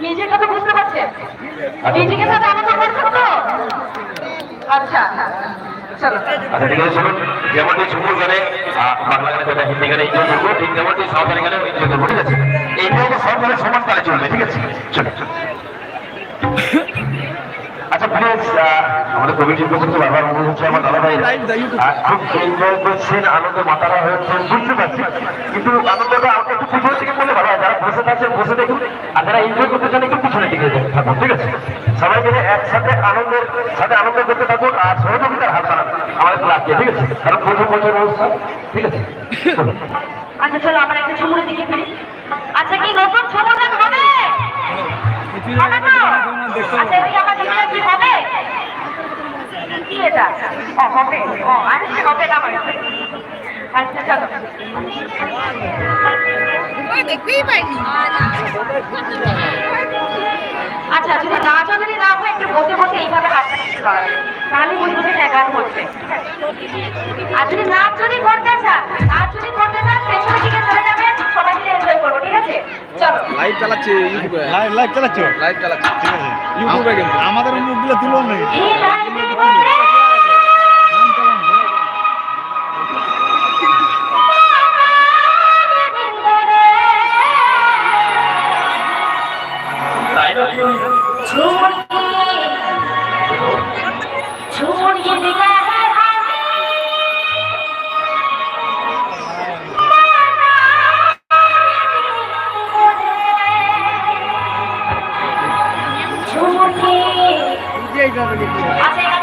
নিজের কথা বুঝতে পারছেন? নিজেকে সাথে আনন্দ করছেন তো? আচ্ছা চলো। আচ্ছা ঠিক আছে শুনুন, যেমনটি ঝুমুর গানে বাংলা গানে যেটা হিন্দি গানে এনজয় করবো, ঠিক যেমনটি সাঁওতালি গানে এনজয় করবো, ঠিক আছে? এইটাও সব গানে সমান তালে চলবে, ঠিক আছে? চলো চলো। আচ্ছা প্লিজ, আমাদের কমিটির পক্ষ থেকে বারবার অনুরোধ হচ্ছে, আমার দাদা ভাই খুব এনজয় করছেন, আনন্দে মাতারা হয়েছেন, বুঝতে পারছি, কিন্তু আনন্দটা একটু পিছনের দিকে করলে ভালো হয়। যারা বসে থাকছেন বসে দেখুন, আর যারা এনজয় করতে চান একটু পিছনের দিকে থাকুন, ঠিক আছে? সবাই মিলে একসাথে আনন্দের সাথে আনন্দ করতে থাকুন আর সহযোগিতার হাত বাড়ান আমাদের ক্লাবকে, ঠিক আছে? কারণ প্রথম বছর অনুষ্ঠান, ঠিক আছে? আচ্ছা চলো আমরা একটা ঝুমুরের দিকে ফিরি। আচ্ছা কি নতুন ঝুমুর গান হবে? হবে তো? আচ্ছা এদিকে আমার দিদিরা কি হবে? কি এটা? ও হবে, ও আজকে হবে না আমার। আচ্ছা চলো। দেখতেই পাইনি। আচ্ছা যদি নাচ যদি না হয় একটু বসে বসে এইভাবে হাতটা কিছু করা তাহলে বুঝবো যে গান হচ্ছে। আর যদি নাচ যদি করতে চান, পেছনের দিকে চলে যাবেন, সবাই মিলে এনজয় করবো, ঠিক আছে? চলো। লাইভ চালাচ্ছে ইউটিউবে, লাইভ চালাচ্ছ? লাইভ চালাচ্ছে, ঠিক আছে ইউটিউবে কিন্তু আমাদের মুখগুলো তুলো নাকি? এই লাইভে বলে তাই না? छोड़िए दिखा है छोड़ के अच्छा